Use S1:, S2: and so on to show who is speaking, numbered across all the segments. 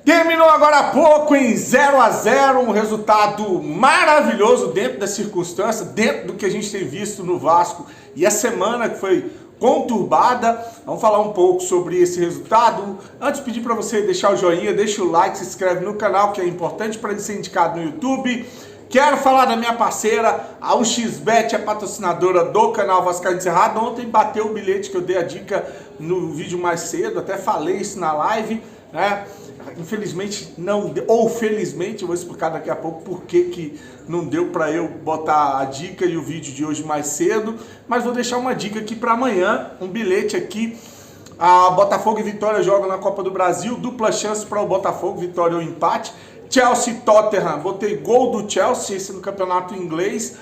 S1: Terminou agora há pouco em 0-0, um resultado maravilhoso dentro da circunstância, dentro do que a gente tem visto no Vasco. E a semana que foi conturbada, vamos falar um pouco sobre esse resultado. Antes, pedir para você deixar o joinha, deixa o like, se inscreve no canal, que é importante para ele ser indicado no YouTube. Quero falar da minha parceira, a 1xBet, é patrocinadora do canal Vascaíno Encerrado. Ontem bateu o bilhete que eu dei a dica no vídeo mais cedo, até falei isso na live, né? Infelizmente não deu, ou felizmente, eu vou explicar daqui a pouco por que não deu para eu botar a dica e o vídeo de hoje mais cedo, mas vou deixar uma dica aqui para amanhã, um bilhete aqui. A Botafogo e Vitória jogam na Copa do Brasil, dupla chance para o Botafogo, vitória ou empate. Chelsea e Tottenham, botei gol do Chelsea, esse no campeonato inglês.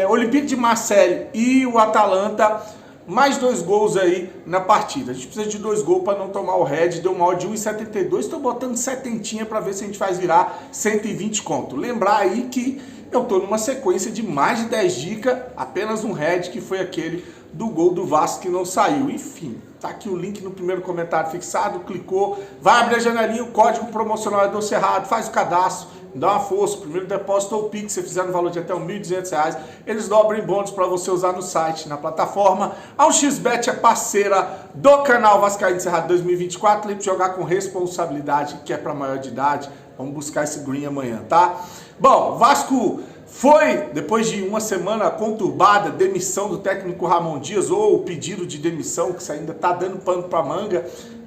S1: Olympique de Marseille e o Atalanta, mais 2 gols aí na partida. A gente precisa de 2 gols para não tomar o head, deu uma odd de 1,72. Estou botando setentinha para ver se a gente faz virar 120 conto. Lembrar aí que eu estou numa sequência de mais de 10 dicas, apenas um head que foi aquele do gol do Vasco que não saiu. Enfim, tá aqui o link no primeiro comentário fixado, clicou, vai abrir a janelinha, o código promocional é do Cerrado, faz o cadastro, dá uma força, o primeiro depósito ou Pix, se fizer no valor de até R$ 1.200, eles dobram em bônus para você usar no site, na plataforma. A 1xBet é parceira do canal Vascaíno Encerrado 2024, lembre de jogar com responsabilidade, que é para maior de idade. Vamos buscar esse green amanhã, tá? Bom, Vasco foi, depois de uma semana conturbada, demissão do técnico Ramon Dias, ou o pedido de demissão, que ainda está dando pano para manga.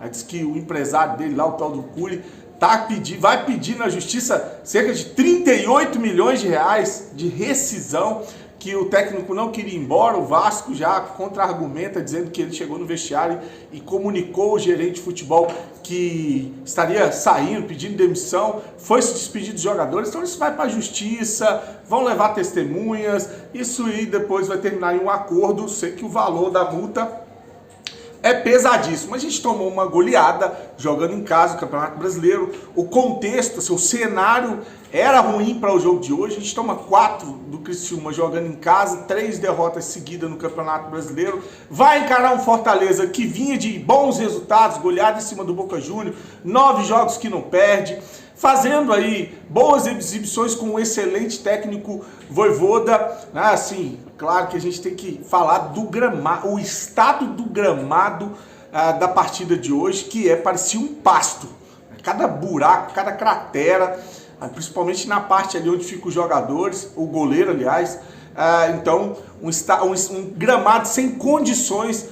S1: Diz que o empresário dele lá, o tal do Cury, vai pedir na justiça cerca de 38 milhões de reais de rescisão, que o técnico não queria ir embora. O Vasco já contra-argumenta, dizendo que ele chegou no vestiário e comunicou ao gerente de futebol que estaria saindo, pedindo demissão, foi se despedir dos jogadores. Então isso vai para a justiça, vão levar testemunhas, isso aí depois vai terminar em um acordo. Sei que o valor da multa é pesadíssimo. A gente tomou uma goleada jogando em casa o Campeonato Brasileiro. O contexto, o cenário era ruim para o jogo de hoje. A gente toma 4 do Criciúma jogando em casa, 3 derrotas seguidas no Campeonato Brasileiro. Vai encarar um Fortaleza que vinha de bons resultados, goleada em cima do Boca Juniors, 9 jogos que não perde, fazendo aí boas exibições com um excelente técnico Vojvoda, né? Assim, claro que a gente tem que falar do gramado, o estado do gramado da partida de hoje, que parecia um pasto. Cada buraco, cada cratera, principalmente na parte ali onde ficam os jogadores, o goleiro, aliás. Então, um gramado sem condições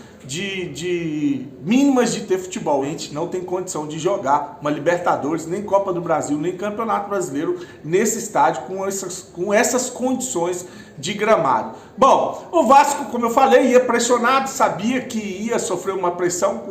S1: mínimas de ter futebol. A gente não tem condição de jogar uma Libertadores, nem Copa do Brasil, nem Campeonato Brasileiro nesse estádio com essas condições de gramado. Bom, o Vasco, como eu falei, ia pressionado, sabia que ia sofrer uma pressão.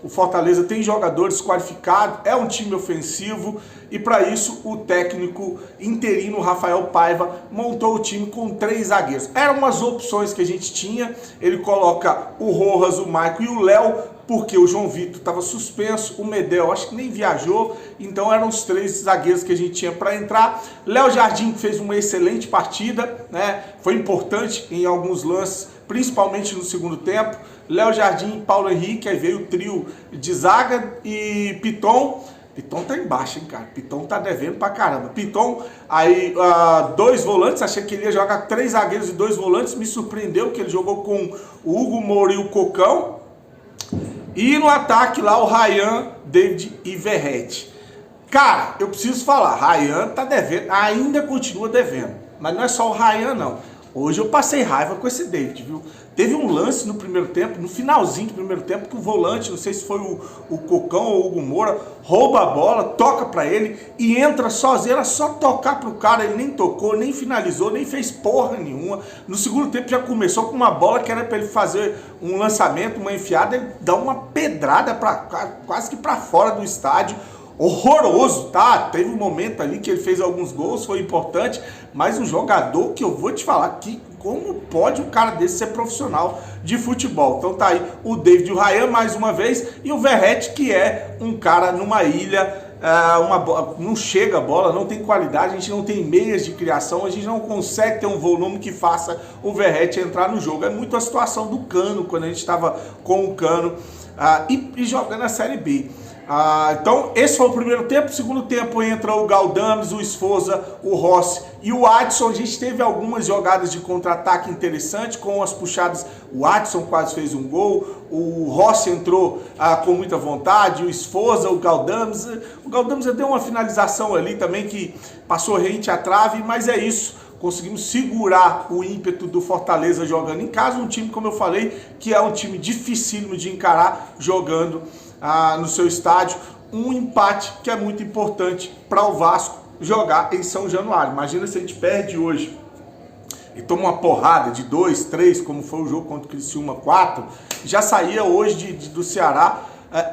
S1: O Fortaleza tem jogadores qualificados, é um time ofensivo, e para isso o técnico interino Rafael Paiva montou o time com 3 zagueiros. Eram umas opções que a gente tinha. Ele coloca o Rojas, o Maicon e o Léo, porque o João Vitor estava suspenso, o Medel acho que nem viajou, então eram os 3 zagueiros que a gente tinha para entrar. Léo Jardim, que fez uma excelente partida, né? Foi importante em alguns lances, principalmente no segundo tempo. Léo Jardim e Paulo Henrique, aí veio o trio de zaga, e Piton. Piton tá embaixo, hein, cara? Piton tá devendo pra caramba. Piton, aí 2 volantes, achei que ele ia jogar 3 zagueiros e 2 volantes, me surpreendeu que ele jogou com o Hugo Moura e o Cocão. E no ataque lá o Ryan, David e Verratti. Cara, eu preciso falar, Ryan tá devendo, ainda continua devendo. Mas não é só o Ryan, não. Hoje eu passei raiva com esse David, viu? Teve um lance no primeiro tempo, no finalzinho do primeiro tempo, que o volante, não sei se foi o Cocão ou o Hugo Moura, rouba a bola, toca pra ele e entra sozinho. Era só tocar pro cara, ele nem tocou, nem finalizou, nem fez porra nenhuma. No segundo tempo já começou com uma bola que era pra ele fazer um lançamento, uma enfiada, ele dá uma pedrada quase que pra fora do estádio. Horroroso, tá? Teve um momento ali que ele fez alguns gols, foi importante, mas um jogador que eu vou te falar que como pode um cara desse ser profissional de futebol. Então tá aí o David e o Ryan mais uma vez, e o Verratti, que é um cara numa ilha, não chega a bola, não tem qualidade, a gente não tem meias de criação, a gente não consegue ter um volume que faça o Verratti entrar no jogo. É muito a situação do Cano, quando a gente estava com o Cano e jogando a Série B. Então, esse foi o primeiro tempo. Segundo tempo entra o Galdames, o Esforza, o Rossi e o Adson. A gente teve algumas jogadas de contra-ataque interessante com as puxadas. O Adson quase fez um gol, o Rossi entrou com muita vontade, o Esforza, o Galdames. O Galdames deu uma finalização ali também que passou rente à trave, mas é isso. Conseguimos segurar o ímpeto do Fortaleza jogando em casa. Um time, como eu falei, que é um time dificílimo de encarar jogando no seu estádio. Um empate que é muito importante para o Vasco jogar em São Januário. Imagina se a gente perde hoje e toma uma porrada de 2, 3, como foi o jogo contra o Criciúma, 4, já saía hoje do Ceará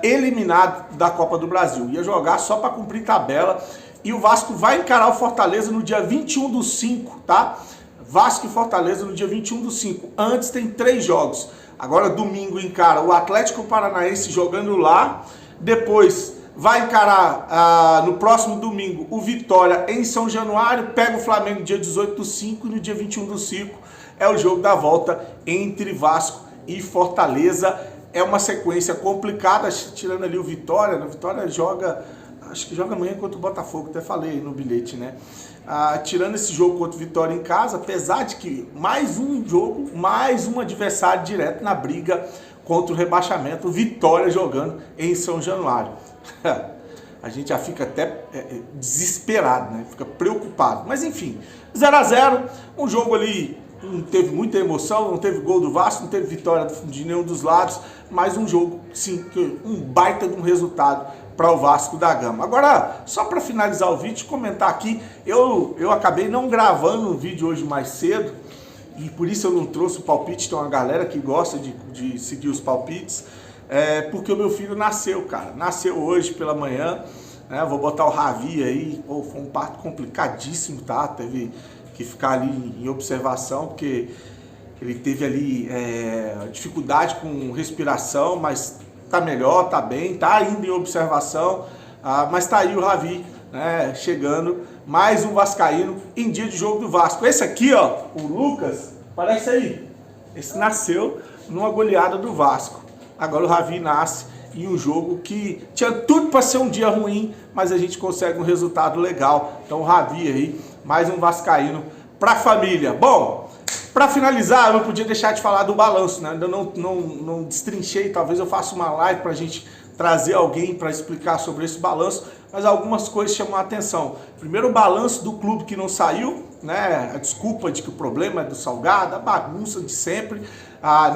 S1: eliminado da Copa do Brasil. Ia jogar só para cumprir tabela. E o Vasco vai encarar o Fortaleza no dia 21/5, tá? Vasco e Fortaleza no dia 21/5. Antes tem 3 jogos. Agora domingo encara o Atlético Paranaense jogando lá. Depois vai encarar no próximo domingo o Vitória em São Januário. Pega o Flamengo no dia 18/5 e no dia 21/5 é o jogo da volta entre Vasco e Fortaleza. É uma sequência complicada, tirando ali o Vitória. O Vitória joga, acho que joga amanhã contra o Botafogo, até falei no bilhete, né? Tirando esse jogo contra o Vitória em casa, apesar de que mais um jogo, mais um adversário direto na briga contra o rebaixamento, o Vitória jogando em São Januário. A gente já fica até desesperado, né? Fica preocupado. Mas enfim, 0-0, um jogo ali, não teve muita emoção, não teve gol do Vasco, não teve vitória de nenhum dos lados, mas um jogo, sim, um baita de um resultado para o Vasco da Gama. Agora, só para finalizar o vídeo, comentar aqui, eu acabei não gravando um vídeo hoje mais cedo, e por isso eu não trouxe o palpite. Tem uma galera que gosta de seguir os palpites, porque o meu filho nasceu, cara. Nasceu hoje pela manhã, né? Vou botar o Ravi aí. Pô, foi um parto complicadíssimo, tá? Teve que ficar ali em observação, porque ele teve ali dificuldade com respiração, mas tá melhor, tá bem, tá ainda em observação, mas tá aí o Ravi, né, chegando, mais um vascaíno em dia de jogo do Vasco. Esse aqui, ó, o Lucas, parece aí, esse nasceu numa goleada do Vasco. Agora o Ravi nasce em um jogo que tinha tudo para ser um dia ruim, mas a gente consegue um resultado legal. Então o Ravi aí, mais um vascaíno pra família. Bom, para finalizar, eu não podia deixar de falar do balanço, né? Ainda não destrinchei, talvez eu faça uma live para a gente trazer alguém para explicar sobre esse balanço, mas algumas coisas chamam a atenção. Primeiro, o balanço do clube que não saiu, né? A desculpa de que o problema é do Salgado, a bagunça de sempre.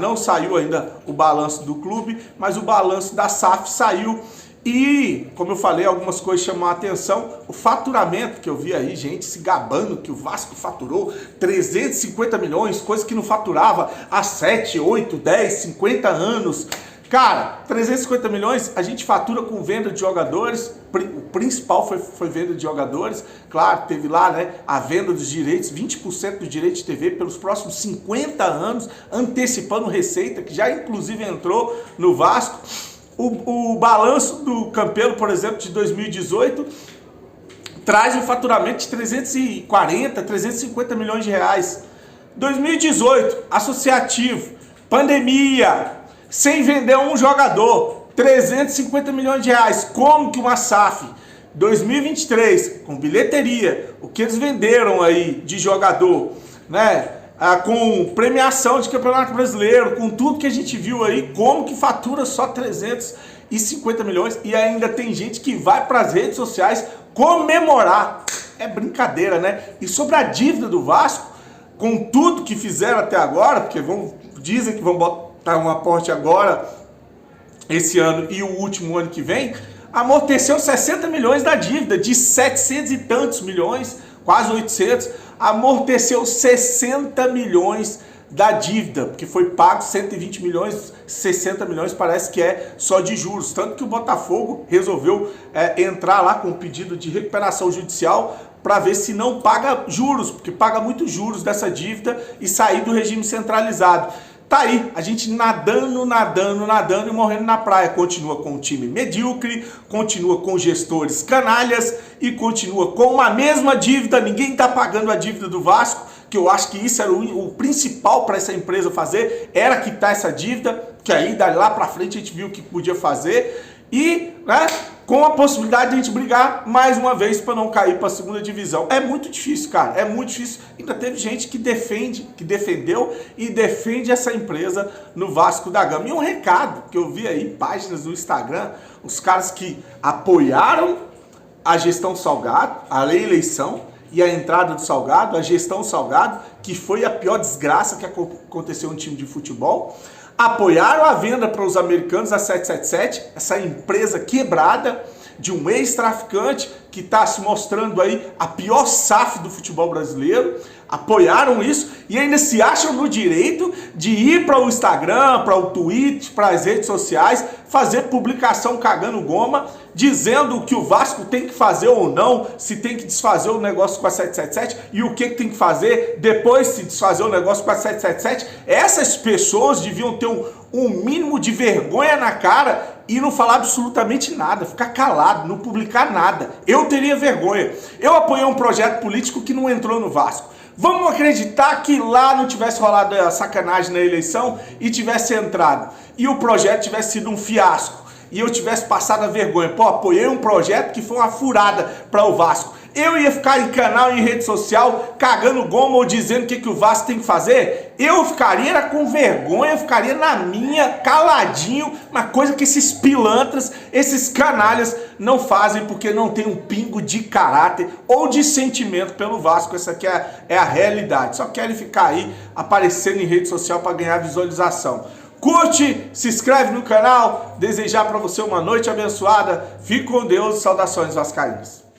S1: Não saiu ainda o balanço do clube, mas o balanço da SAF saiu. E, como eu falei, algumas coisas chamam a atenção. O faturamento, que eu vi aí, gente se gabando que o Vasco faturou 350 milhões, coisa que não faturava há 7, 8, 10, 50 anos. Cara, 350 milhões a gente fatura com venda de jogadores. O principal foi venda de jogadores. Claro, teve lá, né, a venda dos direitos, 20% do direito de TV pelos próximos 50 anos, antecipando receita, que já inclusive entrou no Vasco. O balanço do Campelo, por exemplo, de 2018, traz um faturamento de 340, 350 milhões de reais. 2018, associativo, pandemia, sem vender um jogador, 350 milhões de reais. Como que uma SAF 2023, com bilheteria, o que eles venderam aí de jogador, né? Com premiação de Campeonato Brasileiro, com tudo que a gente viu aí, como que fatura só 350 milhões e ainda tem gente que vai para as redes sociais comemorar. É brincadeira, né? E sobre a dívida do Vasco, com tudo que fizeram até agora, porque dizem que vão botar um aporte agora, esse ano e o último ano que vem, amorteceu 60 milhões da dívida, de 700 e tantos milhões, quase 800, amorteceu 60 milhões da dívida, porque foi pago 120 milhões, 60 milhões parece que é só de juros. Tanto que o Botafogo resolveu entrar lá com um pedido de recuperação judicial para ver se não paga juros, porque paga muitos juros dessa dívida e sair do regime centralizado. Tá aí, a gente nadando e morrendo na praia. Continua com um time medíocre, continua com gestores canalhas e continua com uma mesma dívida. Ninguém tá pagando a dívida do Vasco, que eu acho que isso era o principal para essa empresa fazer, era quitar essa dívida, que aí dali lá para frente a gente viu o que podia fazer. E, né, com a possibilidade de a gente brigar mais uma vez para não cair para a segunda divisão. É muito difícil, cara, é muito difícil. Ainda teve gente que defendeu e defende essa empresa no Vasco da Gama. E um recado que eu vi aí, páginas no Instagram, os caras que apoiaram a gestão Salgado, a eleição e a entrada do Salgado, a gestão Salgado, que foi a pior desgraça que aconteceu no time de futebol, apoiaram a venda para os americanos, a 777, essa empresa quebrada de um ex-traficante que está se mostrando aí a pior SAF do futebol brasileiro, apoiaram isso e ainda se acham no direito de ir para o Instagram, para o Twitter, para as redes sociais, fazer publicação cagando goma, dizendo o que o Vasco tem que fazer ou não, se tem que desfazer o negócio com a 777 e o que tem que fazer depois se desfazer o negócio com a 777. Essas pessoas deviam ter um mínimo de vergonha na cara e não falar absolutamente nada, ficar calado, não publicar nada. Eu teria vergonha. Eu apoiei um projeto político que não entrou no Vasco. Vamos acreditar que lá não tivesse rolado a sacanagem na eleição e tivesse entrado. E o projeto tivesse sido um fiasco. E eu tivesse passado a vergonha. Pô, apoiei um projeto que foi uma furada para o Vasco. Eu ia ficar em canal, em rede social, cagando goma ou dizendo o que o Vasco tem que fazer? Eu ficaria com vergonha, ficaria na minha, caladinho, uma coisa que esses pilantras, esses canalhas não fazem porque não tem um pingo de caráter ou de sentimento pelo Vasco. Essa aqui é a realidade. Só querem ficar aí aparecendo em rede social para ganhar visualização. Curte, se inscreve no canal, desejar para você uma noite abençoada. Fique com Deus, saudações vascaínas.